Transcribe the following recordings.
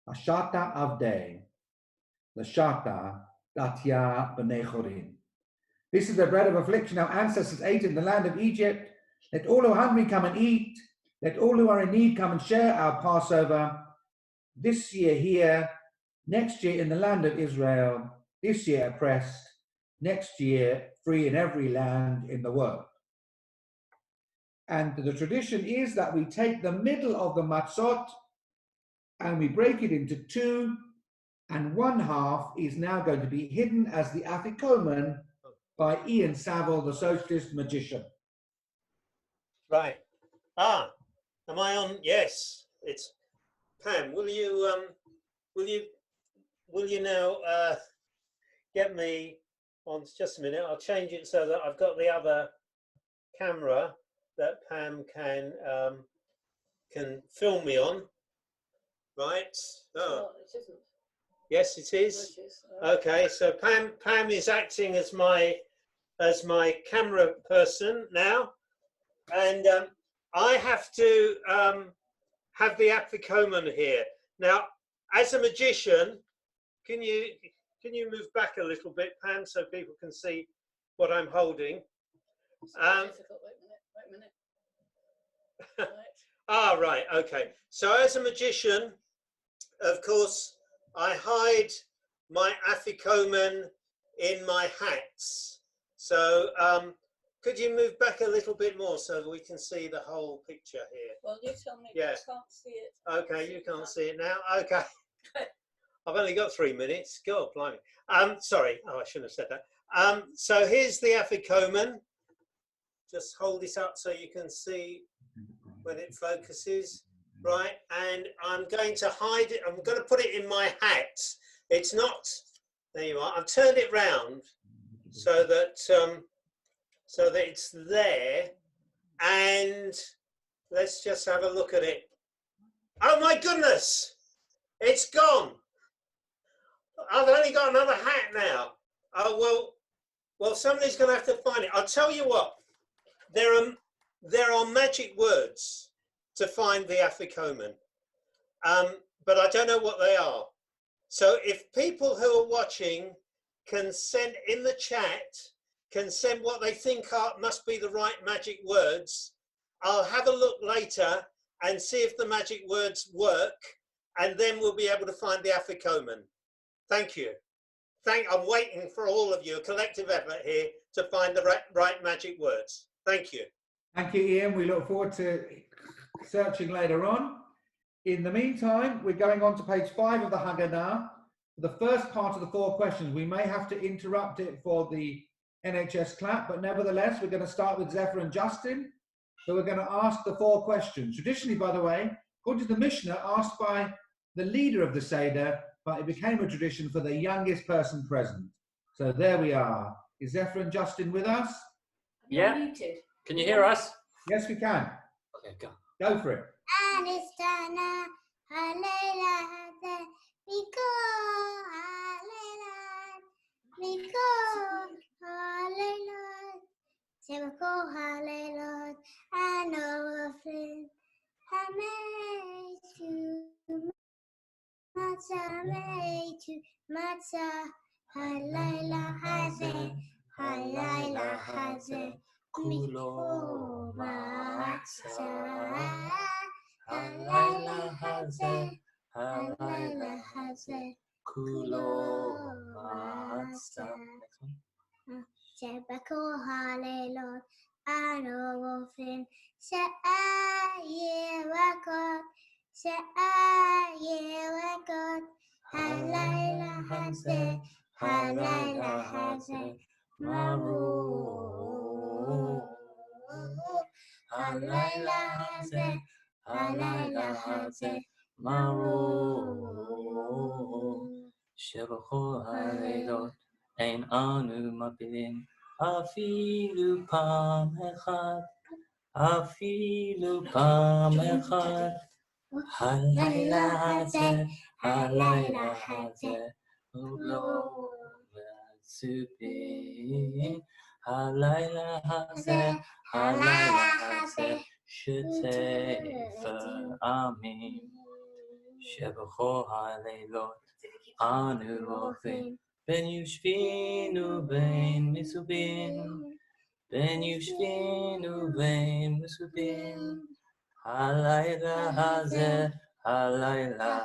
Hashata Avdei, Lashata Datya B'nei Chorin. This is the bread of affliction our ancestors ate in the land of Egypt. Let all who are hungry come and eat. Let all who are in need come and share our Passover. This year here, next year in the land of Israel, this year oppressed, next year free in every land in the world. And the tradition is that we take the middle of the matzot and we break it into two, and one half is now going to be hidden as the Afikomen by Ian Saville, the Socialist Magician. Right. Ah, am I on? Yes, it's Pam. Will you now get me on? Just a minute. I'll change it so that I've got the other camera that Pam can film me on. Right. Oh. It isn't. Yes, it is. Okay, so Pam is acting as my camera person now, and I have to have the Afikomen here. Now, as a magician, can you move back a little bit, Pam, so people can see what I'm holding? Wait a minute. Right. Ah, right, okay. So as a magician, of course, I hide my Afikomen in my hats. So could you move back a little bit more so that we can see the whole picture here? Well, you tell me. Yeah. I can't see it. Okay, you can't see it now. Okay. I've only got 3 minutes. God, blimey. Sorry. Oh, I shouldn't have said that. So here's the Afikomen. Just hold this up so you can see when it focuses. Right, and I'm going to hide it. I'm going to put it in my hat. It's not. There you are. I've turned it round so that it's there. And let's just have a look at it. Oh my goodness! It's gone. I've only got another hat now. Oh well. Somebody's going to have to find it. I'll tell you what. There are magic words to find the Afikomen, but I don't know what they are. So if people who are watching can send in the chat, can send what they think must be the right magic words, I'll have a look later and see if the magic words work, and then we'll be able to find the Afikomen. Thank you. I'm waiting for all of you, a collective effort here, to find the right magic words. Thank you. Thank you, Ian. We look forward to searching later on. In the meantime, we're going on to page 5 of the Haggadah. The first part of the 4 questions. We may have to interrupt it for the NHS clap, but nevertheless, we're going to start with Zephyr and Justin. So we're going to ask the 4 questions. Traditionally, by the way, according to the Mishnah, asked by the leader of the Seder, but it became a tradition for the youngest person present. So there we are. Is Zephyr and Justin with us? Yeah. Can you hear us? Yes, we can. Okay, go. Go for it. Kulo matzah, halayla hazeh, kulo matzah. Next one. Shebako halelot anofin she'ayevakot halayla hazeh maru halayla hazeh maru Shebako halelot ein anu mapilim afilu pam echad halayla hazeh ulo v'tzupim halayla hazeh sheteifer amin שבכל הלילות אנו הולכים בין יושבים ובין מסובים בין יושבים ובין מסובים הלילה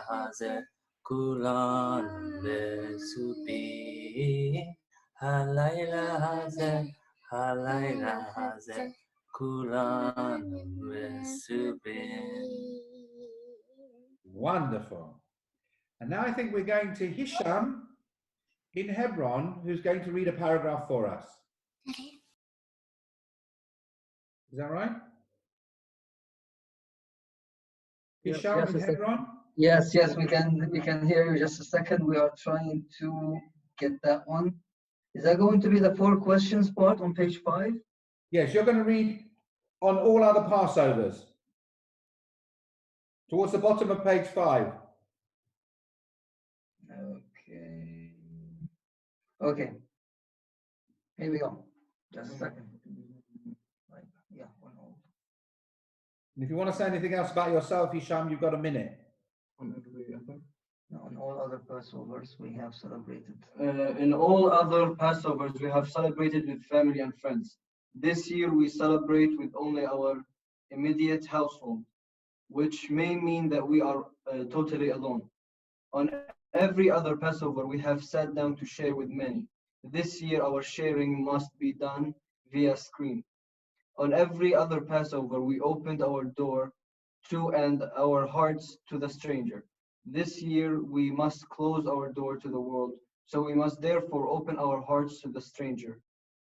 הזה כולנו מסובים הלילה הזה כולנו מסובים. Wonderful. And now I think we're going to Hisham in Hebron, who's going to read a paragraph for us. Is that right? Hisham Yes, in Hebron? Yes, we can hear you. Just a second. We are trying to get that one. Is that going to be the 4 questions part on page 5? Yes, you're going to read on all other Passovers. Towards the bottom of page 5. Okay. Here we go. Just a second. Yeah. And if you want to say anything else about yourself, Hisham, you've got a minute. On all other Passovers we have celebrated. In all other Passovers, we have celebrated with family and friends. This year, we celebrate with only our immediate household, which may mean that we are totally alone. On every other Passover, we have sat down to share with many. This year, our sharing must be done via screen. On every other Passover, we opened our door to and our hearts to the stranger. This year, we must close our door to the world, so we must therefore open our hearts to the stranger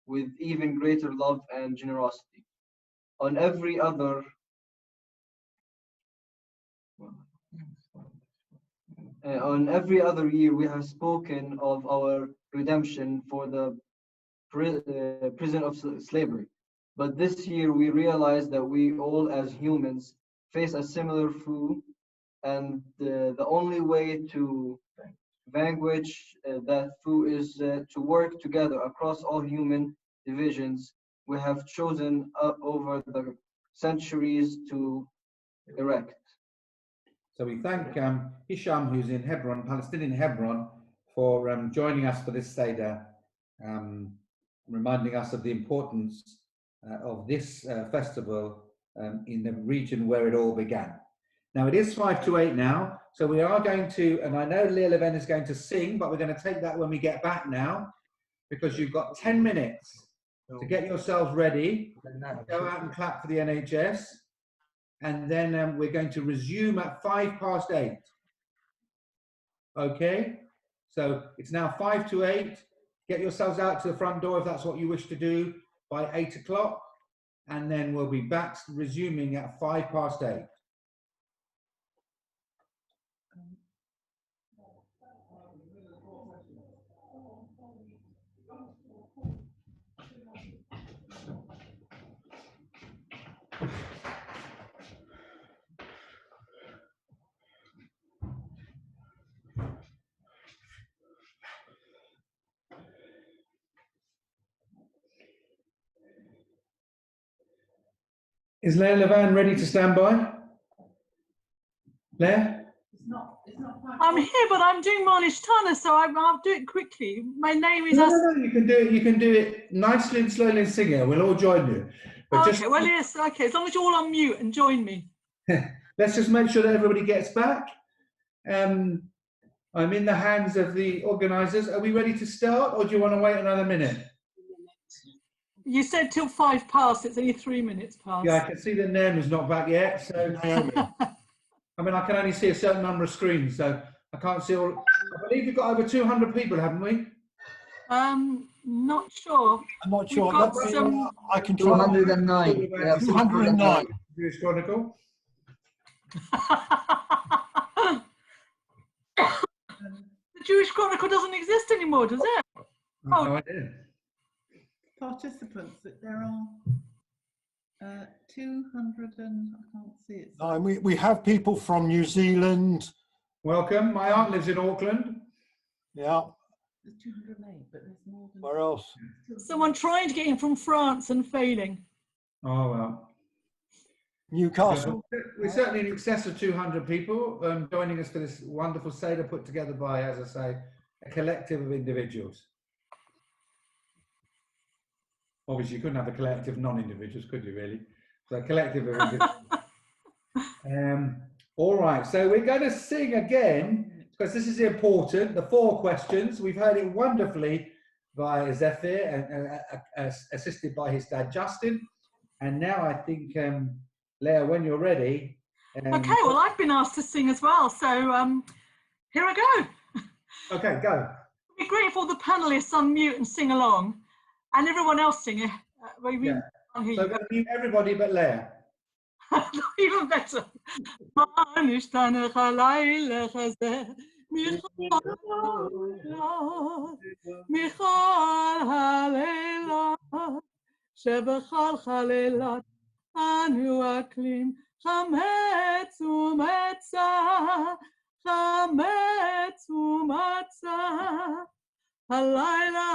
with even greater love and generosity. On every other year, we have spoken of our redemption for the prison of slavery. But this year, we realize that we all, as humans, face a similar foe, and the only way to vanquish that foe is to work together across all human divisions we have chosen over the centuries to erect. So we thank Hisham, who's in Hebron, Palestinian Hebron, for joining us for this Seder, reminding us of the importance of this festival in the region where it all began. Now it is 5 to 8 now, so we are going to, and I know Leah Leven is going to sing, but we're going to take that when we get back now, because you've got 10 minutes to get yourselves ready, go out and clap for the NHS, and then we're going to resume at 8:05. Okay, so it's now 5 to 8. Get yourselves out to the front door if that's what you wish to do by 8 o'clock, and then we'll be back resuming at 8:05. Is Leah Levan ready to stand by? Leah? I'm here, but I'm doing Malish Tana, so I'll do it quickly. My name is... No, you can do it. You can do it nicely and slowly and sing it. We'll all join you. But okay, well, yes, okay. As long as you're all on mute and join me. Let's just make sure that everybody gets back. I'm in the hands of the organisers. Are we ready to start, or do you want to wait another minute? You said till 5 past. It's only 3 minutes past. Yeah, I can see that Naomi's not back yet. So, I mean, I can only see a certain number of screens, so I can't see all. I believe we've got over 200 people, haven't we? Not sure. I'm not sure. Got some... I can try. 209. Yeah, 209. Jewish Chronicle. The Jewish Chronicle doesn't exist anymore, does it? No idea. Participants, that there are 200 and I can't see it. No, we have people from New Zealand. Welcome. My aunt lives in Auckland. Yeah. There's 208, but there's more than... Where else? Someone trying to get in from France and failing. Oh, well. Newcastle. We're certainly in excess of 200 people joining us for this wonderful Seder put together by, as I say, a collective of individuals. Obviously, you couldn't have a collective of non-individuals, could you, really? So a collective of individuals. All right, so we're going to sing again, because this is important, the 4 questions. We've heard it wonderfully by Zephyr, and assisted by his dad, Justin. And now I think, Leah, when you're ready. Okay, well, I've been asked to sing as well, so here I go. Okay, go. It'd be great if all the panelists unmute and sing along, and everyone else sing it. Yeah. So go mute everybody but Leah. Even better. שבכל חלילות אנו אקלים חמץ ומצה, חמץ ומצה. הלילה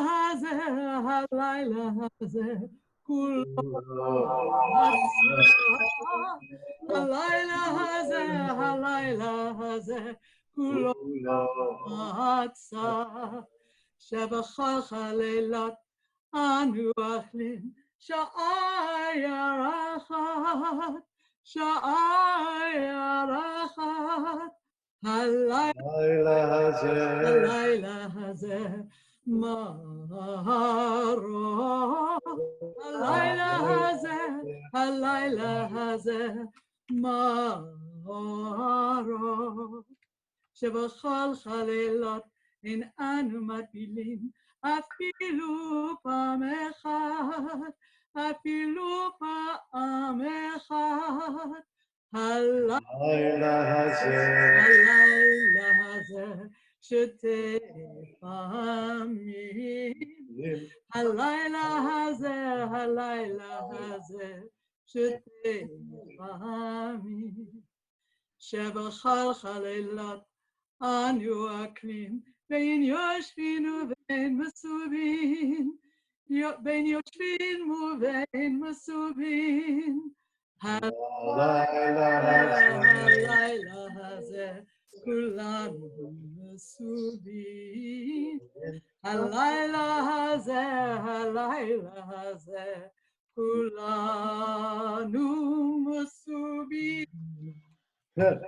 הזה כולו מצה. הלילה הזה כולו מצה. שבכל חלילות אנו אכלים שעה אחת, הלילה הזה מרור, הלילה הזה מרור. שבכל חלילות אין אנו מפילים אפילו פעם אחת, אפילו פעם אחת. הלילה הזה שתי פעמים, הלילה הזה שתי פעמים. שבכל חלילות אנו אקלים בין יושבים ובין מסובין, בין יושבים ובין מסובין. הלילה הזה כולנו מסובין, הלילה הזה כולנו מסובין. Good.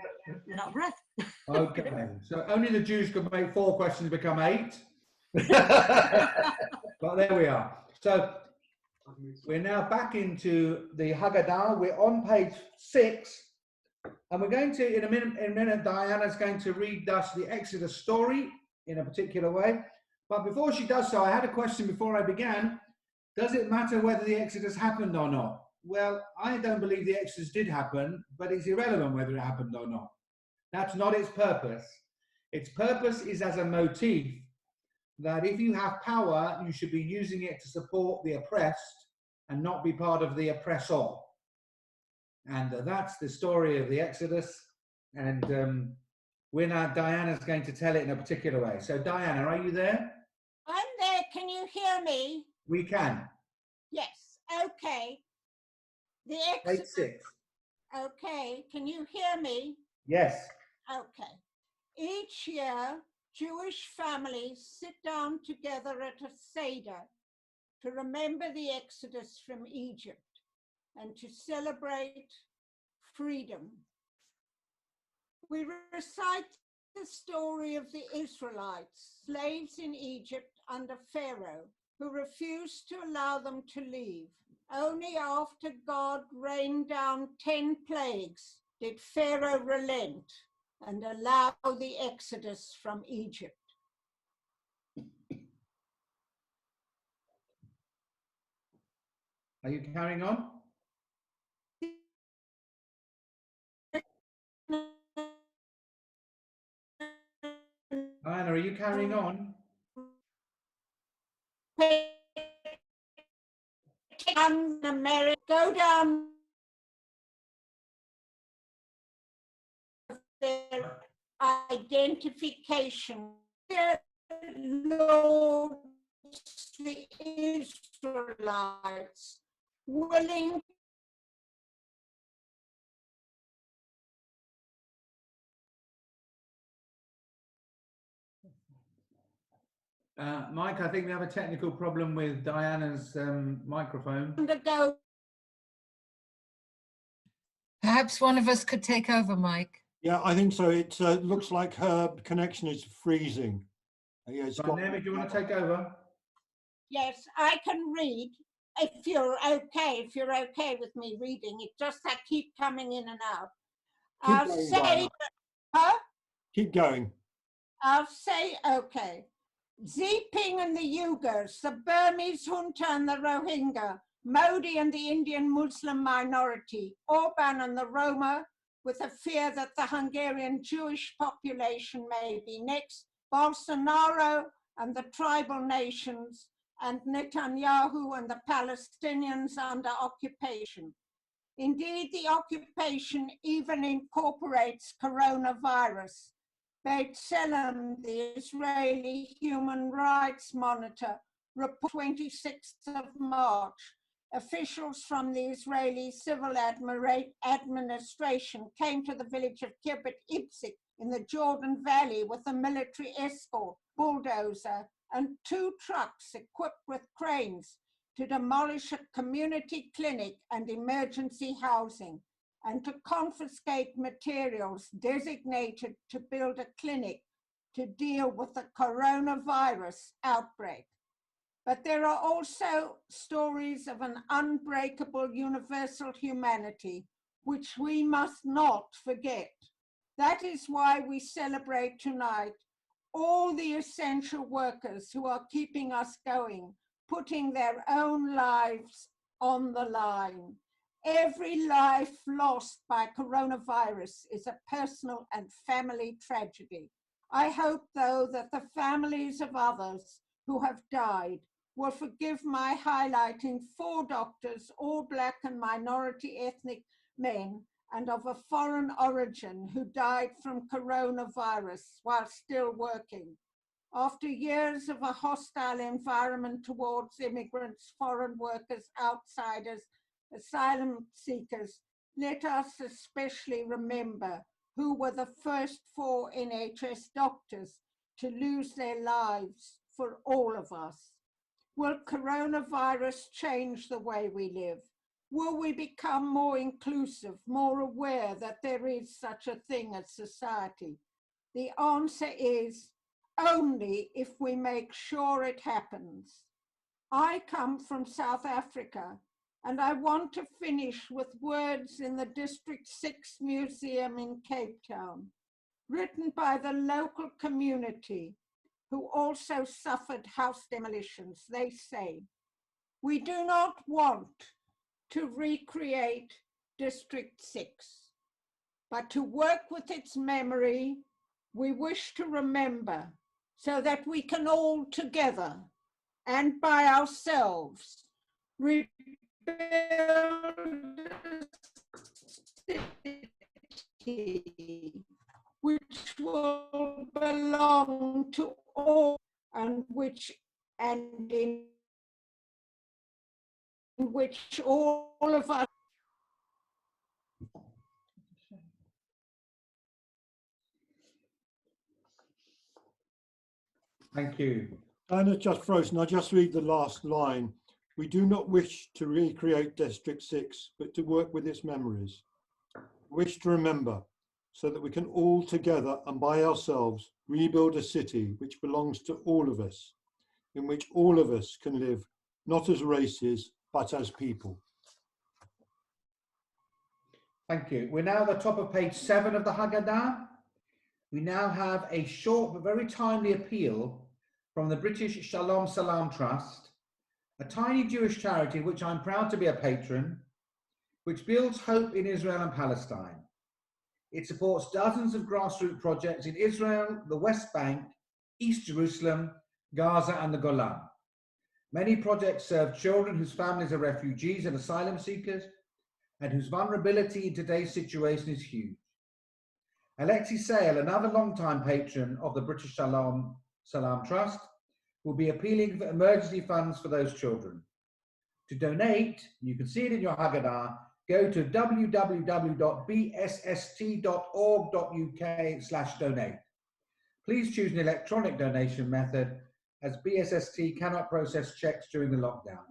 Not breath. Okay, so only the Jews could make 4 questions become 8. But there we are. So we're now back into the Haggadah. We're on page 6, and we're going to, in a minute, Diana's going to read us the Exodus story in a particular way. But before she does so, I had a question before I began. Does it matter whether the Exodus happened or not? Well, I don't believe the Exodus did happen, but it's irrelevant whether it happened or not. That's not its purpose. Its purpose is as a motif that if you have power, you should be using it to support the oppressed and not be part of the oppressor. And that's the story of the Exodus. And Diana's going to tell it in a particular way. So Diana, are you there? I'm there. Can you hear me? We can. Yes. Okay. The Page Exodus. 6. Okay. Can you hear me? Yes. Okay. Each year, Jewish families sit down together at a Seder to remember the Exodus from Egypt and to celebrate freedom. We recite the story of the Israelites, slaves in Egypt under Pharaoh, who refused to allow them to leave. Only after God rained down 10 plagues did Pharaoh relent and allow the Exodus from Egypt. Are you carrying on? Diana, are you carrying on? America, go down their identification. Their Lord, the Israelites, willing Mike, I think we have a technical problem with Diana's microphone. Undergo. Perhaps one of us could take over, Mike. Yeah, I think so. It looks like her connection is freezing. Yeah, it's got... Naomi, do you want to take over? Yes, I can read. If you're okay with me reading, it just I keep coming in and out. I'll say, huh? Keep going. I'll say okay. Xi-Ping and the Uyghurs, the Burmese junta and the Rohingya, Modi and the Indian Muslim minority, Orban and the Roma, with a fear that the Hungarian Jewish population may be next, Bolsonaro and the tribal nations, and Netanyahu and the Palestinians under occupation. Indeed, the occupation even incorporates coronavirus. B'Tselem, the Israeli human rights monitor, report 26th of March. Officials from the Israeli civil administration came to the village of Kibbutz Ipzik in the Jordan Valley with a military escort, bulldozer, and 2 trucks equipped with cranes to demolish a community clinic and emergency housing, and to confiscate materials designated to build a clinic to deal with the coronavirus outbreak. But there are also stories of an unbreakable universal humanity, which we must not forget. That is why we celebrate tonight all the essential workers who are keeping us going, putting their own lives on the line. Every life lost by coronavirus is a personal and family tragedy. I hope, though, that the families of others who have died will forgive my highlighting 4 doctors, all Black and minority ethnic men, and of a foreign origin who died from coronavirus while still working. After years of a hostile environment towards immigrants, foreign workers, outsiders, asylum seekers, let us especially remember who were the first 4 NHS doctors to lose their lives for all of us. Will coronavirus change the way we live? Will we become more inclusive, more aware that there is such a thing as society? The answer is only if we make sure it happens. I come from South Africa, and I want to finish with words in the District 6 Museum in Cape Town, written by the local community who also suffered house demolitions. They say, "We do not want to recreate District 6, but to work with its memory, we wish to remember so that we can all together and by ourselves rebuild a city which will belong to all and in which all of us." Thank you. Diana's just frozen. I'll just read the last line. We do not wish to recreate District 6, but to work with its memories. We wish to remember so that we can all together and by ourselves rebuild a city which belongs to all of us, in which all of us can live, not as races, but as people. Thank you. We're now at the top of page 7 of the Haggadah. We now have a short but very timely appeal from the British Shalom-Salaam Trust, a tiny Jewish charity which I'm proud to be a patron, which builds hope in Israel and Palestine. It supports dozens of grassroots projects in Israel, the West Bank, East Jerusalem, Gaza and the Golan. Many projects serve children whose families are refugees and asylum seekers and whose vulnerability in today's situation is huge. Alexi Sale, another long-time patron of the British Shalom-Salaam Trust, will be appealing for emergency funds for those children. To donate, you can see it in your Haggadah, go to www.bsst.org.uk/donate. Please choose an electronic donation method as BSST cannot process checks during the lockdown.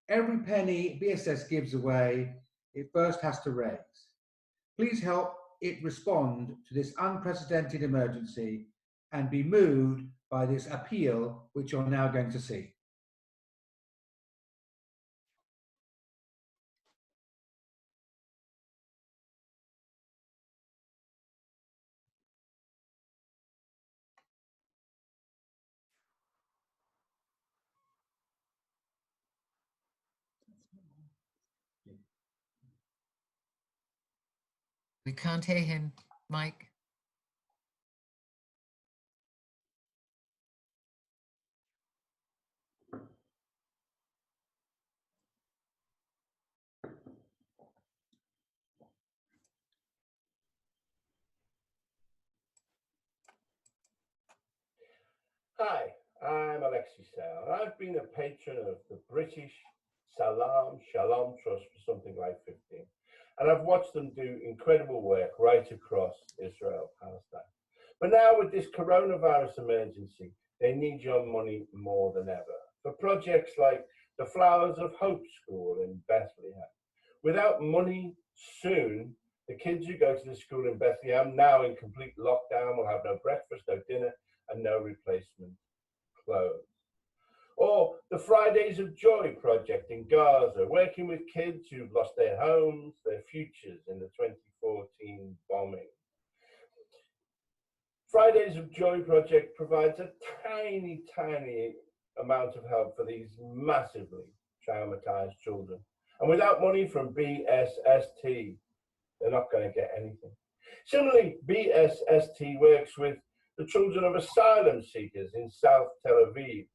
Every penny BSS gives away, it first has to raise. Please help it respond to this unprecedented emergency and be moved by this appeal, which you're now going to see. We can't hear him, Mike. Hi, I'm Alexis Sale. I've been a patron of the British Shalom-Salaam Trust for something like 15. And I've watched them do incredible work right across Israel, Palestine. But now with this coronavirus emergency, they need your money more than ever for projects like the Flowers of Hope School in Bethlehem. Without money soon, the kids who go to the school in Bethlehem, now in complete lockdown, will have no breakfast, no dinner, and no replacement clothes. Or the Fridays of Joy project in Gaza, working with kids who've lost their homes, their futures in the 2014 bombing. Fridays of Joy project provides a tiny, tiny amount of help for these massively traumatized children. And without money from BSST, they're not going to get anything. Similarly, BSST works with the children of asylum seekers in South Tel Aviv.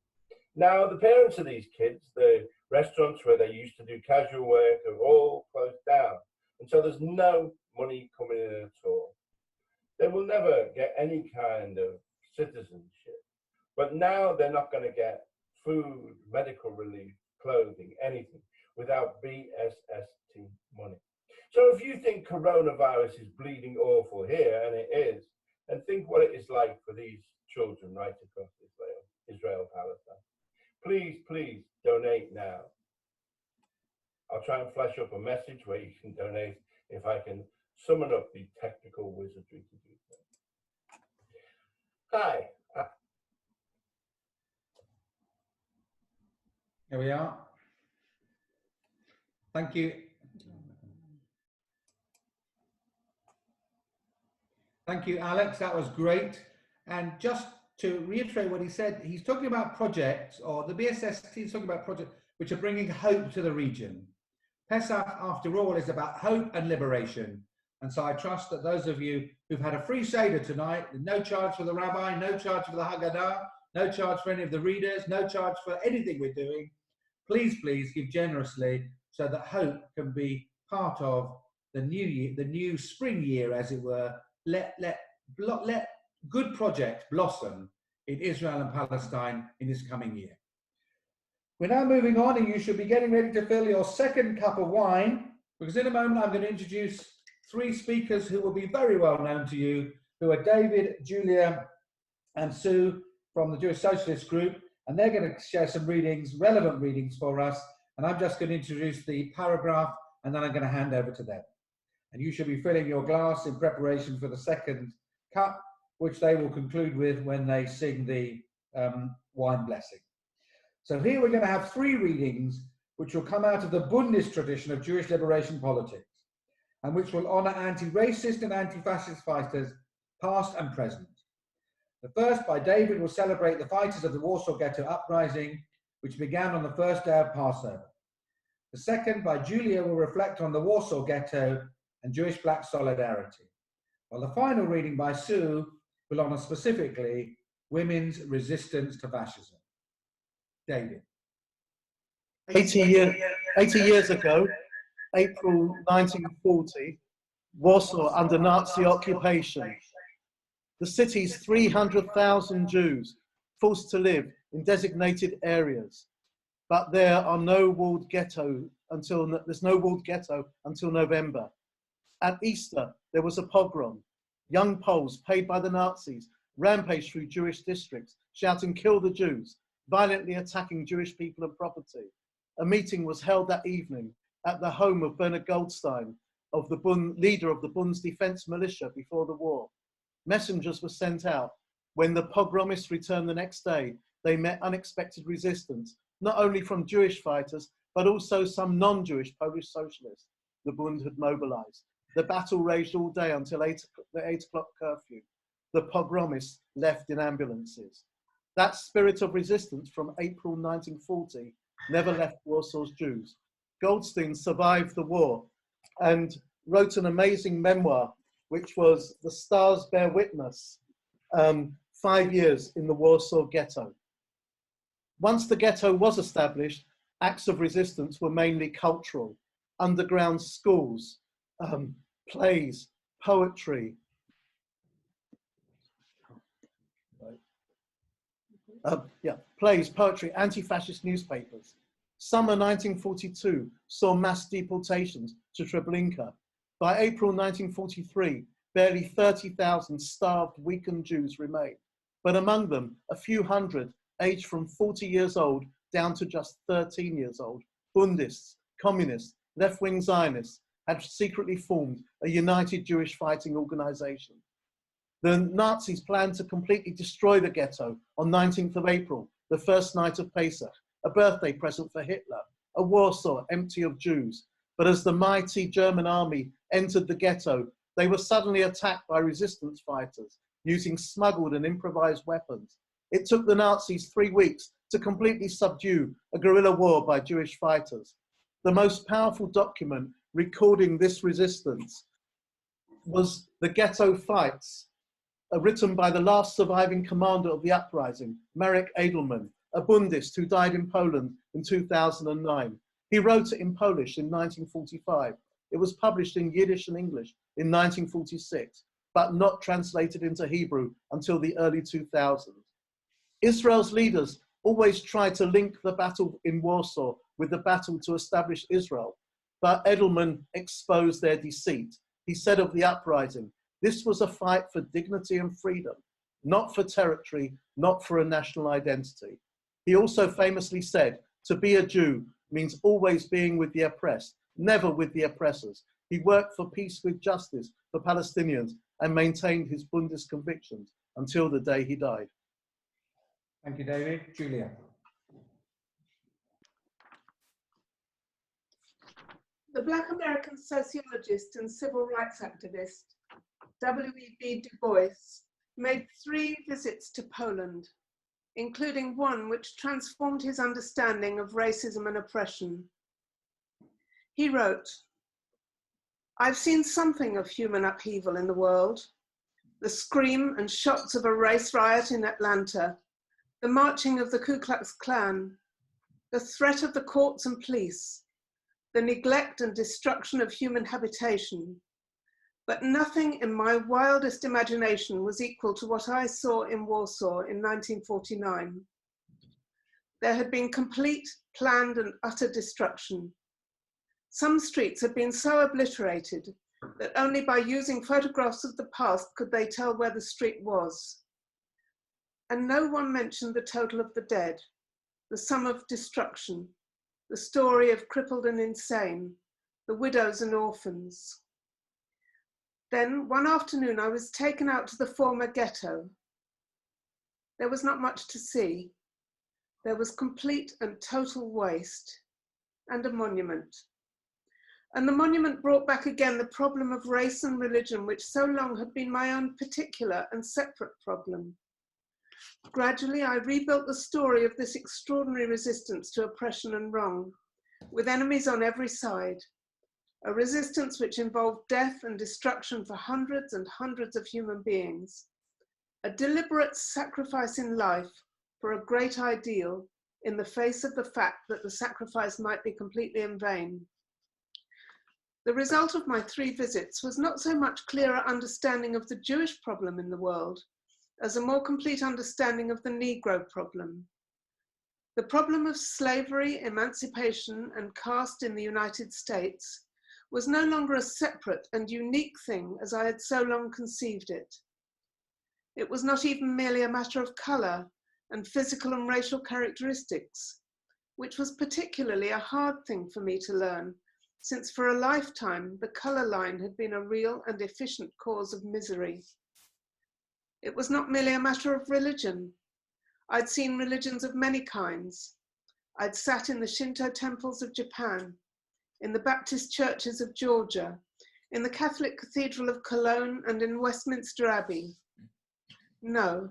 Now, the parents of these kids, the restaurants where they used to do casual work, have all closed down. And so there's no money coming in at all. They will never get any kind of citizenship. But now they're not going to get food, medical relief, clothing, anything without BSST money. So if you think coronavirus is bleeding awful here, and it is, and think what it is like for these children right across Israel, Palestine. Please, please donate now. I'll try and flash up a message where you can donate if I can summon up the technical wizardry to do so. Hi. Here we are. Thank you. Thank you, Alex. That was great. And just to reiterate what he said, he's talking about projects, or the BSST is talking about projects which are bringing hope to the region. Pesach, after all, is about hope and liberation. And so I trust that those of you who've had a free Seder tonight, no charge for the rabbi, no charge for the Haggadah, no charge for any of the readers, no charge for anything we're doing, please, please give generously so that hope can be part of the new year, the new spring year, as it were. Let good projects blossom in Israel and Palestine in this coming year. We're now moving on, and you should be getting ready to fill your second cup of wine, because in a moment I'm going to introduce three speakers who will be very well known to you, who are David, Julia, and Sue from the Jewish Socialist Group, and they're going to share some readings, relevant readings for us, and I'm just going to introduce the paragraph, and then I'm going to hand over to them. And you should be filling your glass in preparation for the second cup, which they will conclude with when they sing the wine blessing. So here we're going to have three readings which will come out of the Bundist tradition of Jewish liberation politics, and which will honour anti-racist and anti-fascist fighters, past and present. The first, by David, will celebrate the fighters of the Warsaw Ghetto uprising, which began on the first day of Passover. The second, by Julia, will reflect on the Warsaw Ghetto and Jewish Black solidarity, while the final reading by Sue will honour specifically women's resistance to fascism. David. 80 years ago, April 1940, Warsaw under Nazi occupation. The city's 300,000 Jews forced to live in designated areas, but there's no walled ghetto until November. At Easter, there was a pogrom. Young Poles, paid by the Nazis, rampaged through Jewish districts, shouting, "Kill the Jews," violently attacking Jewish people and property. A meeting was held that evening at the home of Bernard Goldstein, of the leader of the Bund's defense militia before the war. Messengers were sent out. When the pogromists returned the next day, they met unexpected resistance, not only from Jewish fighters, but also some non-Jewish Polish socialists the Bund had mobilized. The battle raged all day until the 8 o'clock curfew. The pogromists left in ambulances. That spirit of resistance from April 1940 never left Warsaw's Jews. Goldstein survived the war and wrote an amazing memoir, which was The Stars Bear Witness, 5 years in the Warsaw Ghetto. Once the ghetto was established, acts of resistance were mainly cultural. Underground schools, plays, poetry, plays, poetry, anti-fascist newspapers. Summer 1942 saw mass deportations to Treblinka. By April 1943, barely 30,000 starved, weakened Jews remained, but among them, a few hundred aged from 40 years old down to just 13 years old, Bundists, communists, left-wing Zionists, had secretly formed a united Jewish fighting organization. The Nazis planned to completely destroy the ghetto on 19th of April, the first night of Pesach, a birthday present for Hitler, a Warsaw empty of Jews. But as the mighty German army entered the ghetto, they were suddenly attacked by resistance fighters using smuggled and improvised weapons. It took the Nazis 3 weeks to completely subdue a guerrilla war by Jewish fighters. The most powerful document recording this resistance was the Ghetto Fights, written by the last surviving commander of the uprising, Marek Edelman, a Bundist who died in Poland in 2009. He wrote it in Polish in 1945. It was published in Yiddish and English in 1946, but not translated into Hebrew until the early 2000s. Israel's leaders always tried to link the battle in Warsaw with the battle to establish Israel, but Edelman exposed their deceit. He said of the uprising, "This was a fight for dignity and freedom, not for territory, not for a national identity." He also famously said, "To be a Jew means always being with the oppressed, never with the oppressors." He worked for peace with justice for Palestinians and maintained his Bundist convictions until the day he died. Thank you, David. Julia. The Black American sociologist and civil rights activist W.E.B. Du Bois made 3 visits to Poland, including one which transformed his understanding of racism and oppression. He wrote, "I've seen something of human upheaval in the world. The scream and shots of a race riot in Atlanta, the marching of the Ku Klux Klan, the threat of the courts and police, the neglect and destruction of human habitation. But nothing in my wildest imagination was equal to what I saw in Warsaw in 1949. There had been complete, planned and utter destruction. Some streets had been so obliterated that only by using photographs of the past could they tell where the street was. And no one mentioned the total of the dead, the sum of destruction, the story of crippled and insane, the widows and orphans. Then one afternoon I was taken out to the former ghetto. There was not much to see. There was complete and total waste and a monument. And the monument brought back again the problem of race and religion, which so long had been my own particular and separate problem. Gradually, I rebuilt the story of this extraordinary resistance to oppression and wrong, with enemies on every side. A resistance which involved death and destruction for hundreds and hundreds of human beings. A deliberate sacrifice in life for a great ideal in the face of the fact that the sacrifice might be completely in vain. The result of my 3 visits was not so much clearer understanding of the Jewish problem in the world, as a more complete understanding of the Negro problem. The problem of slavery, emancipation, and caste in the United States was no longer a separate and unique thing as I had so long conceived it. It was not even merely a matter of color, and physical and racial characteristics, which was particularly a hard thing for me to learn, since for a lifetime the colour line had been a real and efficient cause of misery. It was not merely a matter of religion. I'd seen religions of many kinds. I'd sat in the Shinto temples of Japan, in the Baptist churches of Georgia, in the Catholic Cathedral of Cologne, and in Westminster Abbey. No,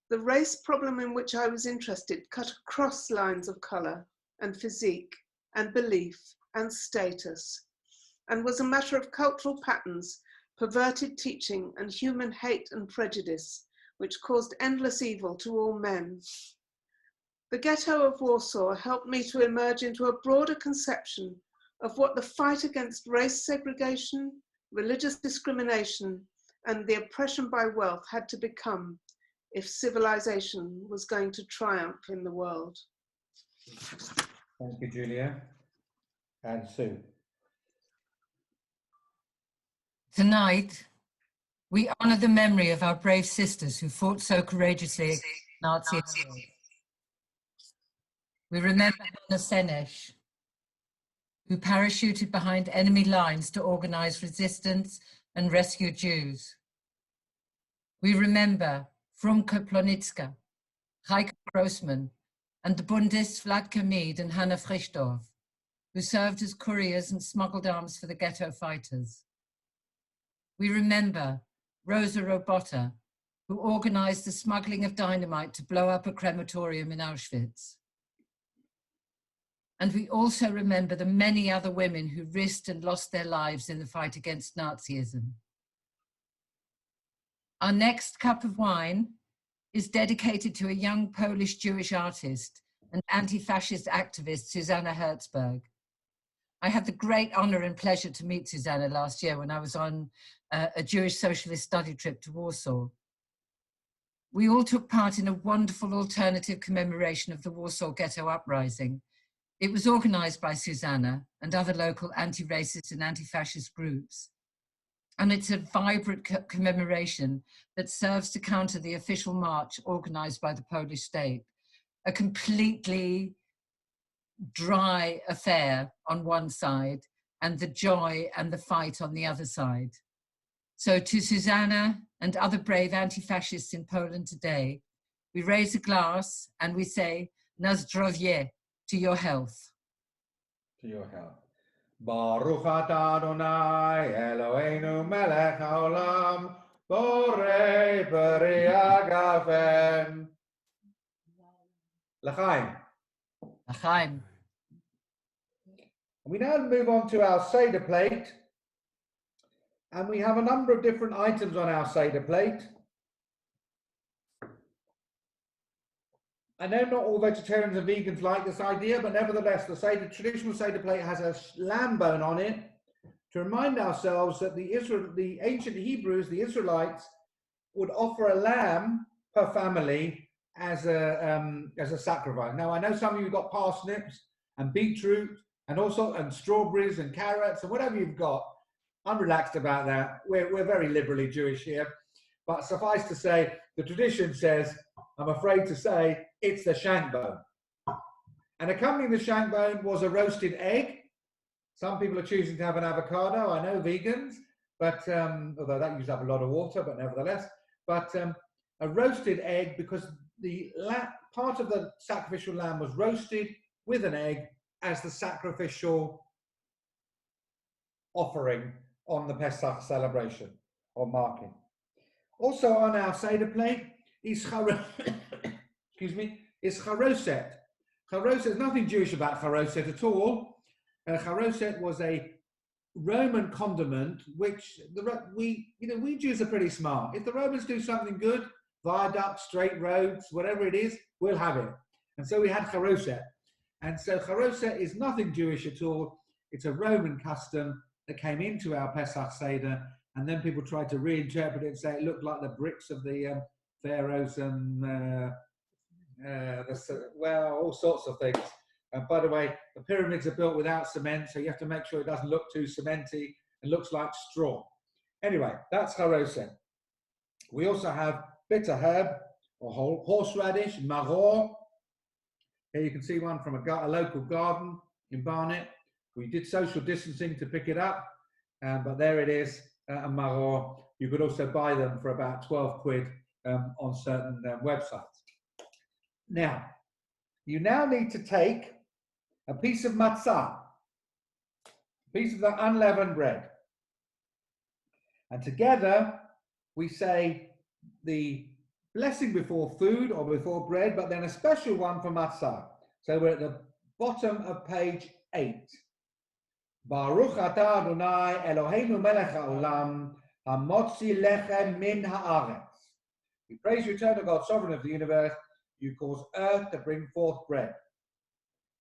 the race problem in which I was interested cut across lines of colour and physique and belief and status, and was a matter of cultural patterns, perverted teaching, and human hate and prejudice, which caused endless evil to all men. The ghetto of Warsaw helped me to emerge into a broader conception of what the fight against race segregation, religious discrimination, and the oppression by wealth had to become if civilization was going to triumph in the world. Thank you, Julia. And Sue. Tonight, we honour the memory of our brave sisters who fought so courageously against Nazi rule. We remember Hannah Senesh, who parachuted behind enemy lines to organise resistance and rescue Jews. We remember Frumke Plonitska, Heike Grossman, and the Bundists Vladka Mead and Hannah Frischdorf, who served as couriers and smuggled arms for the ghetto fighters. We remember Rosa Robota, who organised the smuggling of dynamite to blow up a crematorium in Auschwitz. And we also remember the many other women who risked and lost their lives in the fight against Nazism. Our next cup of wine is dedicated to a young Polish Jewish artist and anti-fascist activist, Susanna Herzberg. I had the great honour and pleasure to meet Susanna last year when I was on a Jewish socialist study trip to Warsaw. We all took part in a wonderful alternative commemoration of the Warsaw Ghetto uprising. It was organised by Susanna and other local anti-racist and anti-fascist groups. And it's a vibrant commemoration that serves to counter the official march organised by the Polish state, a completely dry affair on one side and the joy and the fight on the other side. So to Susanna and other brave anti-fascists in Poland today, we raise a glass and we say, na zdrowie, to your health. To your health. Baruch atah Adonai Eloheinu melech haolam borei peri agafen. L'chaim. L'chaim. We now move on to our Seder plate. And we have a number of different items on our Seder plate. I know not all vegetarians and vegans like this idea, but nevertheless, the traditional Seder plate has a lamb bone on it to remind ourselves that the ancient Hebrews, the Israelites, would offer a lamb per family as a sacrifice. Now, I know some of you have got parsnips and beetroot and also and strawberries and carrots and whatever you've got. I'm relaxed about that. We're very liberally Jewish here. But suffice to say, the tradition says, I'm afraid to say, it's the shank bone. And accompanying the shank bone was a roasted egg. Some people are choosing to have an avocado. I know vegans, but although that uses up a lot of water, but nevertheless. But a roasted egg, because the part of the sacrificial lamb was roasted with an egg as the sacrificial offering on the Pesach celebration or marking. Also on our Seder plate is excuse me, is charoset. Charoset, there's nothing Jewish about charoset at all. Charoset was a Roman condiment, which we Jews are pretty smart. If the Romans do something good, viaducts, straight roads, whatever it is, we'll have it. And so we had charoset. And so charoset is nothing Jewish at all. It's a Roman custom that came into our Pesach Seder, and then people tried to reinterpret it and say it looked like the bricks of the pharaohs and all sorts of things. And by the way, the pyramids are built without cement, so you have to make sure it doesn't look too cementy and looks like straw. Anyway, that's charoset. We also have bitter herb, or horseradish, maror. Here you can see one from a local garden in Barnet. We did social distancing to pick it up, but there it is, a maror. You could also buy them for about 12 quid on certain websites. Now, you now need to take a piece of matzah, a piece of the unleavened bread, and together we say the blessing before food or before bread, but then a special one for matzah. So we're at the bottom of page 8. Baruch atah Adonai Eloheinu melech haolam hamotzi lechem min haaretz. We praise you, eternal God, sovereign of the universe. You cause earth to bring forth bread.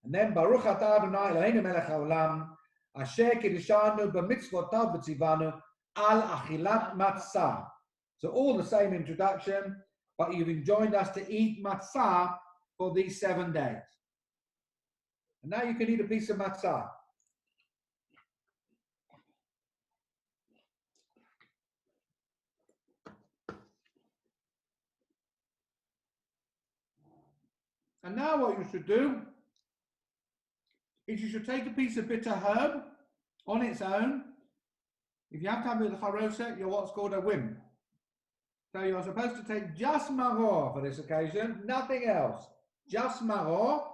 And then Baruch atah Adonai Eloheinu melech haolam asher kiddushanu b'mitzvotav v'tzivanu al achilat matzah. So all the same introduction, but you've enjoined us to eat matzah for these 7 days. And now you can eat a piece of matzah. And now what you should do is you should take a piece of bitter herb on its own. If you have to have it with a charoset, you're what's called a whim. So you're supposed to take just maror for this occasion, nothing else, just maror.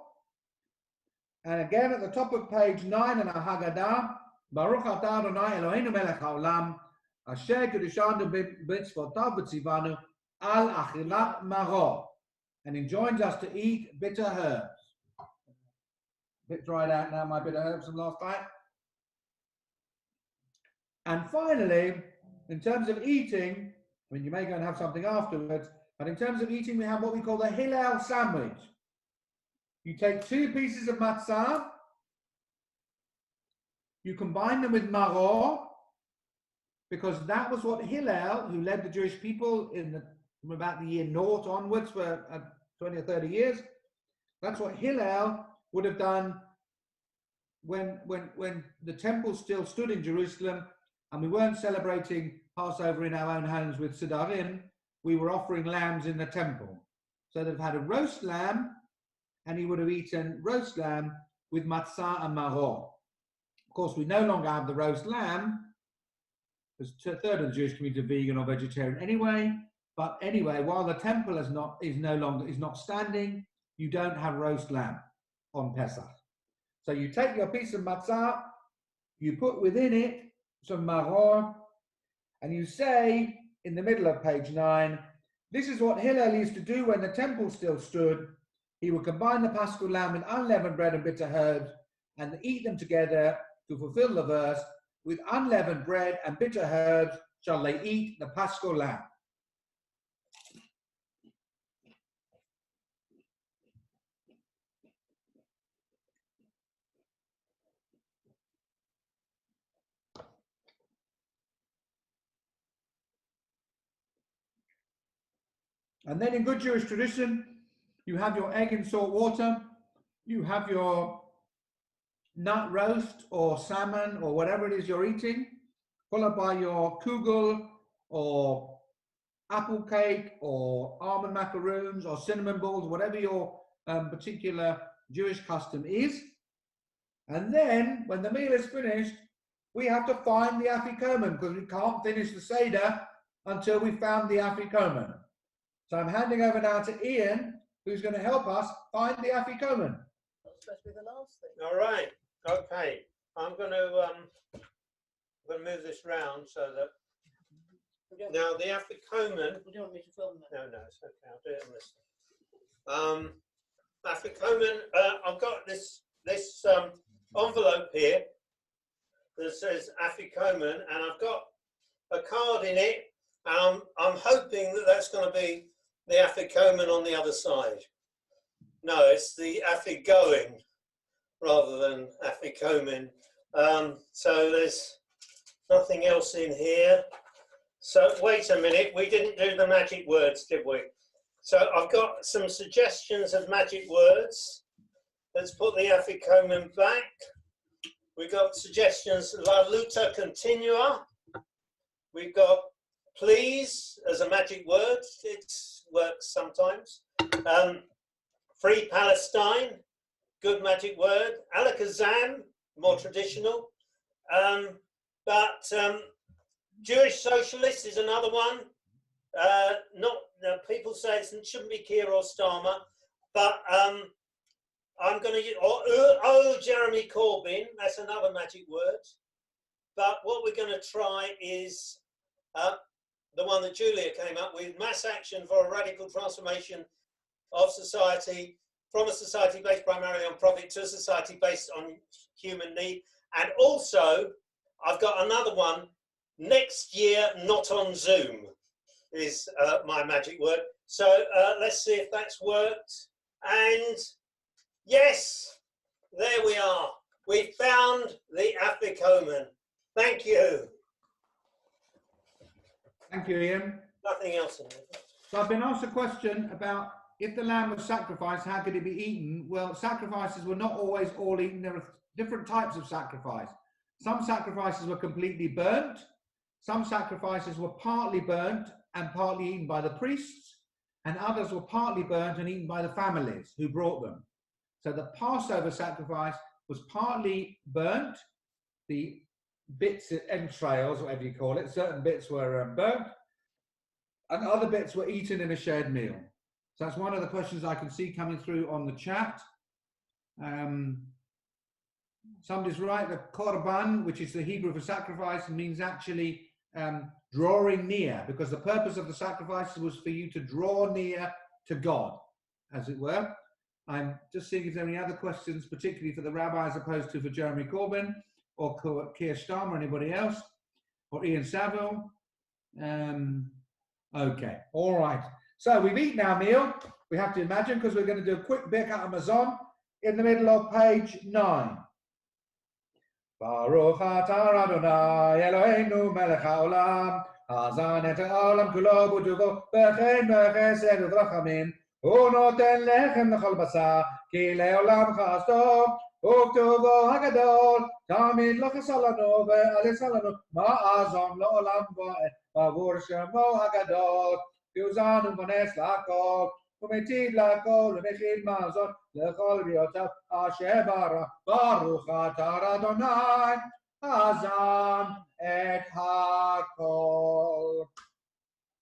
And again at the top of page 9 in the Haggadah, Baruch atah Adonai Eloheinu melech haolam asher kiddushanu b'mitzvotav v'tzivanu al achilat maror, and enjoins us to eat bitter herbs. A bit dried out now, my bitter herbs from last night. And finally, in terms of eating, I mean, you may go and have something afterwards, but in terms of eating, we have what we call the Hillel sandwich. You take 2 pieces of matzah, you combine them with maror, because that was what Hillel, who led the Jewish people from about the year 0 onwards for 20 or 30 years, that's what Hillel would have done when the temple still stood in Jerusalem and we weren't celebrating Passover in our own homes with Sedarim. We were offering lambs in the temple. So they've had a roast lamb, and he would have eaten roast lamb with matzah and maror. Of course, we no longer have the roast lamb, because a third of the Jewish community are vegan or vegetarian anyway. But anyway, while the temple is not standing, you don't have roast lamb on Pesach. So you take your piece of matzah, you put within it some maror, and you say in the middle of page 9, this is what Hillel used to do when the temple still stood. He would combine the paschal lamb with unleavened bread and bitter herbs and eat them together to fulfill the verse, with unleavened bread and bitter herbs shall they eat the paschal lamb. And then in good Jewish tradition, you have your egg in salt water, you have your nut roast or salmon or whatever it is you're eating, followed by your kugel or apple cake or almond macaroons or cinnamon balls, whatever your particular Jewish custom is. And then when the meal is finished, we have to find the Afikomen, because we can't finish the Seder until we found the Afikomen. So I'm handing over now to Ian, who's going to help us find the Afikomen. That's supposed to be the last thing. All right. Okay. I'm going to move this round so that now the Afikomen. Would you want me to film that? No, it's okay. I'll do it on this. Afikomen. I've got this envelope here that says Afikomen, and I've got a card in it. I'm hoping that that's going to be the Afikomen on the other side. No, it's the Afigoing rather than Afikomen. So there's nothing else in here. So wait a minute, we didn't do the magic words, did we? So I've got some suggestions of magic words. Let's put the Afikomen back. We've got suggestions, La Luta Continua. We've got please as a magic word. It works sometimes. Free Palestine, good magic word. Alakazam, more traditional. But Jewish socialist is another one. People say it shouldn't be Keir or Starmer, but I'm going to use, Jeremy Corbyn, that's another magic word. But what we're going to try is the one that Julia came up with, mass action for a radical transformation of society, from a society based primarily on profit to a society based on human need. And also, I've got another one, next year, not on Zoom, is my magic word. So let's see if that's worked. And yes, there we are. We found the Afikomen. Thank you. Thank you, Ian. Nothing else in there. So I've been asked a question about if the lamb was sacrificed, how could it be eaten? Well, sacrifices were not always all eaten. There are different types of sacrifice. Some sacrifices were completely burnt. Some sacrifices were partly burnt and partly eaten by the priests, and others were partly burnt and eaten by the families who brought them. So the Passover sacrifice was partly burnt, the bits, entrails, whatever you call it, certain bits were burnt, and other bits were eaten in a shared meal. So that's one of the questions I can see coming through on the chat. Somebody's right, the korban, which is the Hebrew for sacrifice, means actually drawing near, because the purpose of the sacrifice was for you to draw near to God, as it were. I'm just seeing if there are any other questions, particularly for the rabbi as opposed to for Jeremy Corbyn or Keir Starmer or anybody else, or Ian Saville. Okay, all right. So we've eaten our meal, we have to imagine, because we're going to do a quick bit at Amazon in the middle of page 9. Baruch atah Adonai Eloheinu melech haolam, hazan et haolam kulo b'tuvo v'chein v'chesed u'vrachamim, u'noten lechem l'chol basar, ki le'olam chasto, u'ktuvo hagadol, tamid lo chesed lanu ve'alisa lanu, ma'azon le'olam va'ed, b'avur shemo hagadol, יוזנו ונס להכל, ומטיב להכל, ומכיל מזון לכל בריאותיו, אשר ברוך אתה אדוני, azam et hakol,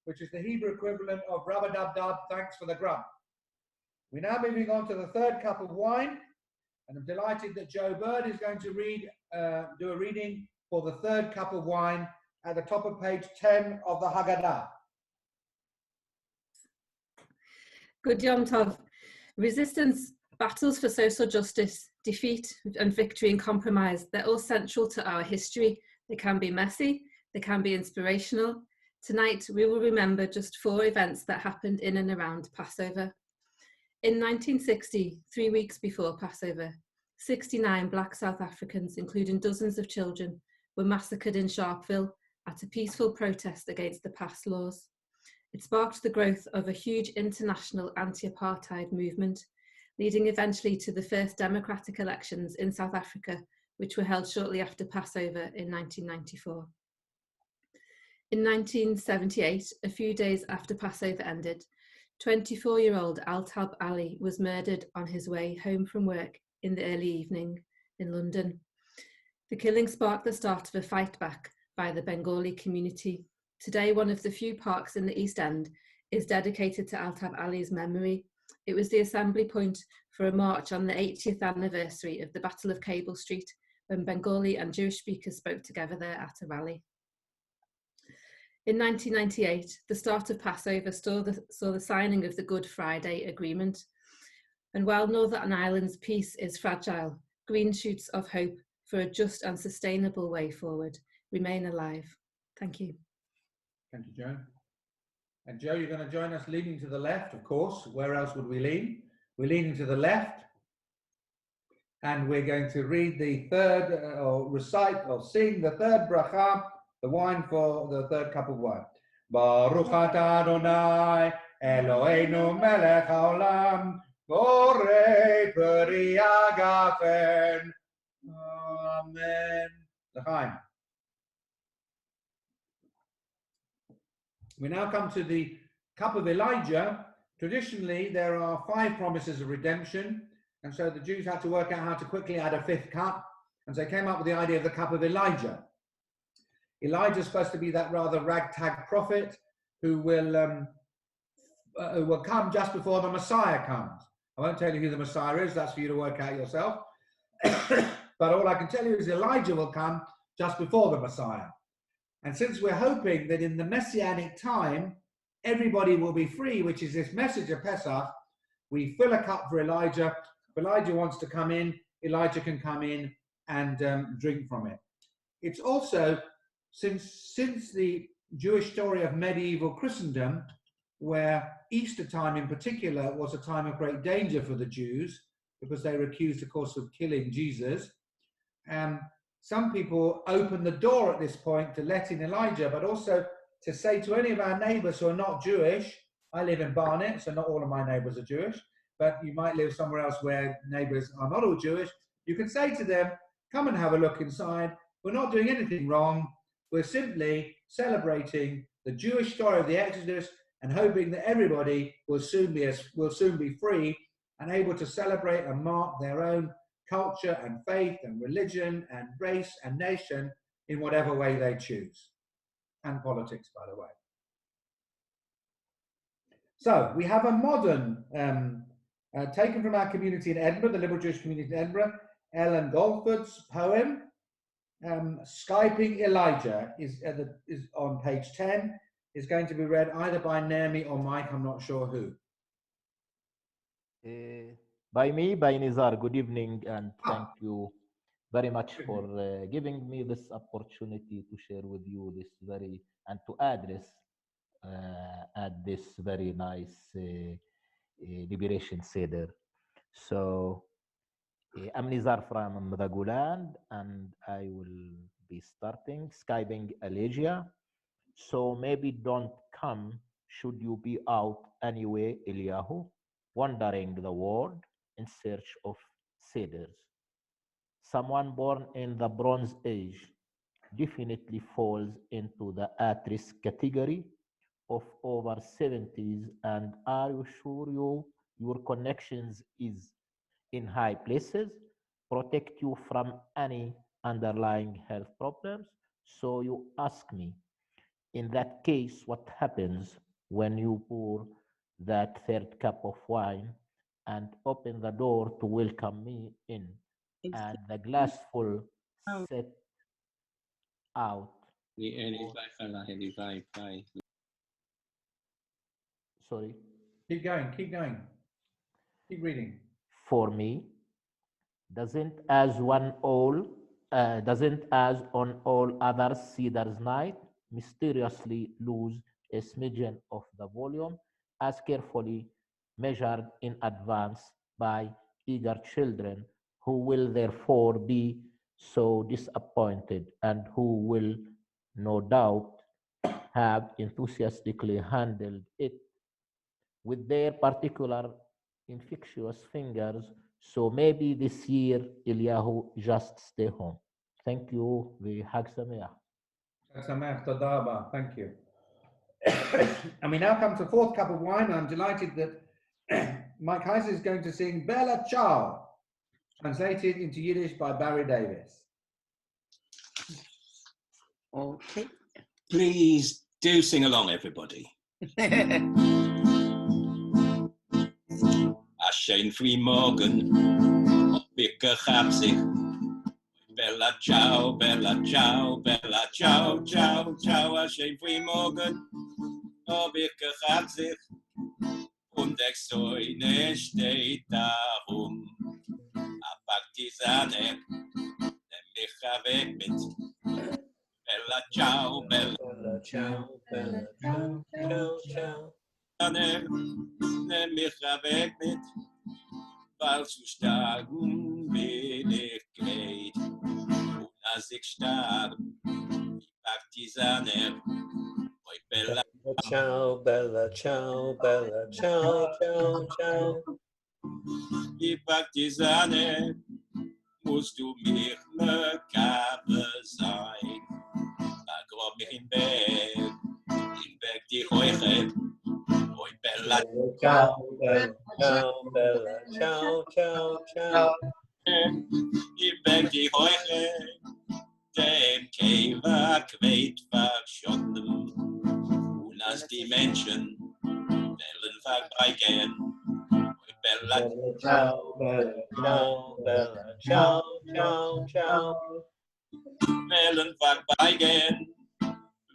which is the Hebrew equivalent of rub-a-dub-dub, thanks for the grub. We're now moving on to the third cup of wine, and I'm delighted that Joe Bird is going to do a reading for the third cup of wine at the top of page 10 of the Haggadah. Good Yom Tov. Resistance, battles for social justice, defeat and victory and compromise, they're all central to our history. They can be messy, they can be inspirational. Tonight we will remember just 4 events that happened in and around Passover. In 1960, 3 weeks before Passover, 69 black South Africans, including dozens of children, were massacred in Sharpeville at a peaceful protest against the past laws. It sparked the growth of a huge international anti-apartheid movement, leading eventually to the first democratic elections in South Africa, which were held shortly after Passover in 1994. In 1978, a few days after Passover ended, 24-year-old Altab Ali was murdered on his way home from work in the early evening in London. The killing sparked the start of a fight back by the Bengali community. Today, one of the few parks in the East End is dedicated to Altab Ali's memory. It was the assembly point for a march on the 80th anniversary of the Battle of Cable Street, when Bengali and Jewish speakers spoke together there at a rally. In 1998, the start of Passover saw the signing of the Good Friday Agreement. And while Northern Ireland's peace is fragile, green shoots of hope for a just and sustainable way forward remain alive. Thank you. Thank you, Joe. And Joe, you're going to join us leaning to the left, of course. Where else would we lean? We're leaning to the left. And we're going to read the third, or recite, or sing the third bracha, the wine for the third cup of wine. Baruch atah Adonai, Eloheinu melech haolam, borei peri hagafen. Amen. L'chaim. We now come to the cup of Elijah. Traditionally, there are 5 promises of redemption, and so the Jews had to work out how to quickly add a 5th cup, and so they came up with the idea of the cup of Elijah. Elijah is supposed to be that rather ragtag prophet who will come just before the Messiah comes. I won't tell you who the Messiah is, that's for you to work out yourself. But all I can tell you is Elijah will come just before the Messiah. And since we're hoping that in the Messianic time, everybody will be free, which is this message of Pesach, we fill a cup for Elijah. If Elijah wants to come in, Elijah can come in and drink from it. It's also, since the Jewish story of medieval Christendom, where Easter time in particular was a time of great danger for the Jews, because they were accused, of course, of killing Jesus. Some people open the door at this point to let in Elijah, but also to say to any of our neighbours who are not Jewish, I live in Barnet, so not all of my neighbours are Jewish, but you might live somewhere else where neighbours are not all Jewish, you can say to them, come and have a look inside. We're not doing anything wrong. We're simply celebrating the Jewish story of the Exodus and hoping that everybody will soon be free and able to celebrate and mark their own culture and faith and religion and race and nation in whatever way they choose. And politics, by the way. So we have a modern, taken from our community in Edinburgh, the Liberal Jewish community in Edinburgh, Ellen Goldford's poem, Skyping Elijah, is on page 10, is going to be read either by Naomi or Mike, I'm not sure who. By me, by Nizar. Good evening, and thank you very much for giving me this opportunity to share with you this and to address at this very nice Liberation Seder. So I'm Nizar from the Golan, and I will be starting Skyping Elijah. So maybe don't come should you be out anyway, Eliyahu, wandering the world in search of Seders. Someone born in the Bronze Age definitely falls into the at-risk category of over 70s, and are you sure your connections is in high places, protect you from any underlying health problems? So you ask me, in that case, what happens when you pour that 3rd cup of wine and open the door to welcome me in, and the glass full set out? Sorry. Keep going. Keep reading. For me, doesn't as on all other Seder's night mysteriously lose a smidgen of the volume, as carefully measured in advance by eager children, who will therefore be so disappointed, and who will no doubt have enthusiastically handled it with their particular infectious fingers. So maybe this year, Eliyahu, just stay home. Thank you. V'Hag Sameach. Thank you. And we now come to 4th cup of wine. I'm delighted that Mike Heiser is going to sing Bella Ciao, translated into Yiddish by Barry Davis. Okay. Please do sing along, everybody. A schön früh morgen, ob ich hab sich. Bella ciao, bella ciao, bella ciao, ciao, ciao. A schön früh morgen, ob ich hab sich. Und der Säune steht darum. A Partisane, nimm mich weg mit. Bella ciao, bella ciao, bella ciao, ciao, ciao. Nimm mich weg mit, weil zu starken bin ich gerät. Und als ich starb, die Partisaner, oi Bella ciao, bella ciao, bella ciao, ciao, ciao. Die Partisaner, musst du mich makaber sein. Grab mich in Bett, ich weck dich Bella Ciao, Bella Ciao, Bella Ciao, Ciao, Ciao. I ben die Heuche, dem Käfer quält verschonnen. Und als die Menschen Wellen verbrechen, Bella Ciao, Bella Ciao, Bella Ciao, Ciao, Ciao. Wellen verbrechen,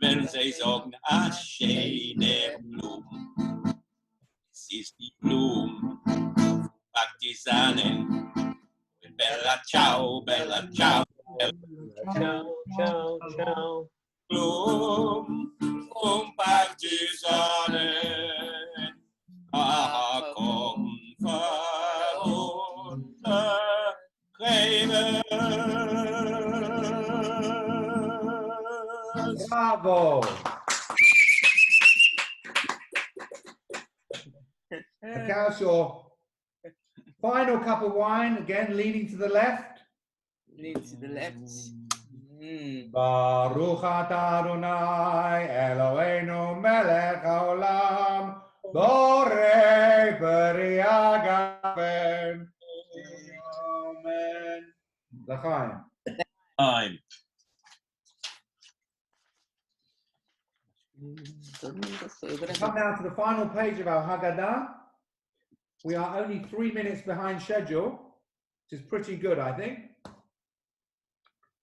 wenn sie sagen, ach, schöne Blumen. Es ist die Blumen, Partisanen. Bella Ciao, Bella Ciao, Bella Ciao, Ciao, Ciao. Blum, Partisanen, komm verunter, Bravo. How's your final cup of wine, again leaning to the left? Lean to the left. Baruch atah Adonai Eloheinu melech haolam borei beriah gaben. Amen. L'chaim. Time. We come now to the final page of our Haggadah. We are only 3 minutes behind schedule, which is pretty good, I think.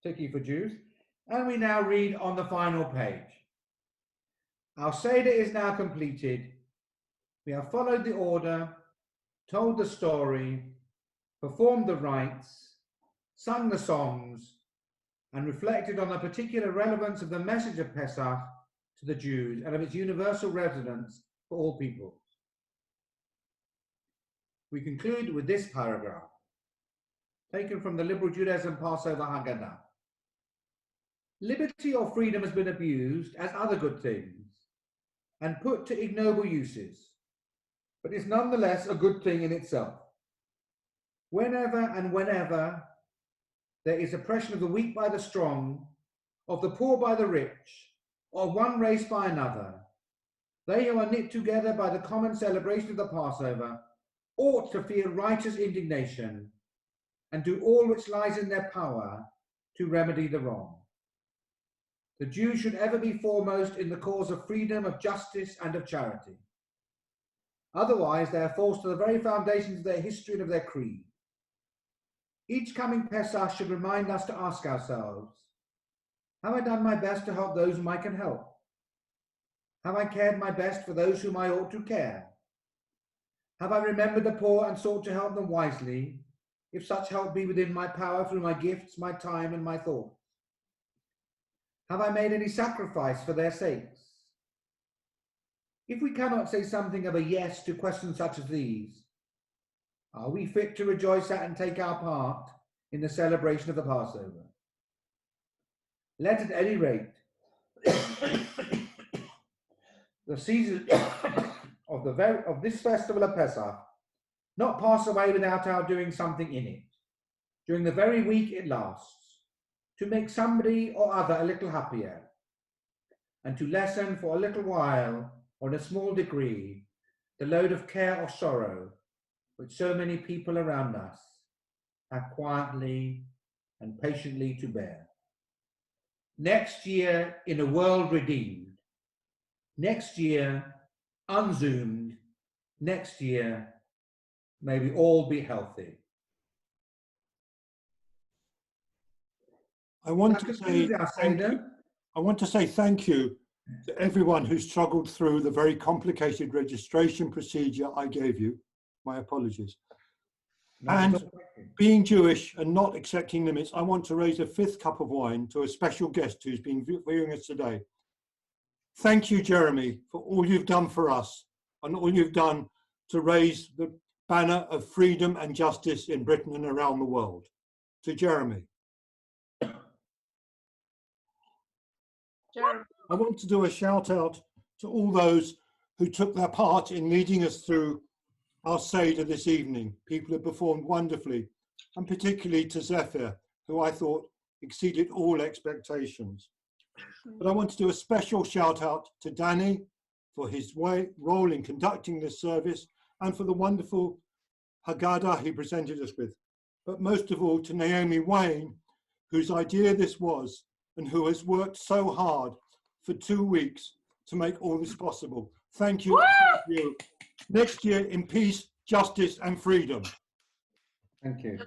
Tricky for Jews. And we now read on the final page. Our Seder is now completed. We have followed the order, told the story, performed the rites, sung the songs, and reflected on the particular relevance of the message of Pesach to the Jews and of its universal resonance for all peoples. We conclude with this paragraph, taken from the Liberal Judaism Passover Haggadah. Liberty or freedom has been abused as other good things and put to ignoble uses, but is nonetheless a good thing in itself. Whenever there is oppression of the weak by the strong, of the poor by the rich, or one race by another, they who are knit together by the common celebration of the Passover ought to feel righteous indignation and do all which lies in their power to remedy the wrong. The Jews should ever be foremost in the cause of freedom, of justice, and of charity. Otherwise, they are false to the very foundations of their history and of their creed. Each coming Pesach should remind us to ask ourselves, have I done my best to help those whom I can help? Have I cared my best for those whom I ought to care? Have I remembered the poor and sought to help them wisely, if such help be within my power through my gifts, my time, and my thoughts? Have I made any sacrifice for their sakes? If we cannot say something of a yes to questions such as these, are we fit to rejoice at and take our part in the celebration of the Passover? Let at any rate the season of this festival of Pesach not pass away without our doing something in it, during the very week it lasts, to make somebody or other a little happier, and to lessen for a little while, or in a small degree, the load of care or sorrow which so many people around us have quietly and patiently to bear. Next year, in a world redeemed. Next year, unzoomed. Next year, may we all be healthy. I want to say thank you to everyone who struggled through the very complicated registration procedure I gave you. My apologies. And being Jewish and not accepting limits, I want to raise a fifth cup of wine to a special guest who's been viewing us today. Thank you, Jeremy, for all you've done for us and all you've done to raise the banner of freedom and justice in Britain and around the world. To Jeremy. I want to do a shout out to all those who took their part in leading us through our Seder this evening. People who performed wonderfully, and particularly to Zephyr, who I thought exceeded all expectations. But I want to do a special shout out to Danny for his role in conducting this service and for the wonderful Haggadah he presented us with. But most of all to Naomi Wayne, whose idea this was and who has worked so hard for 2 weeks to make all this possible. Thank you. Next year in peace, justice and freedom. Thank you.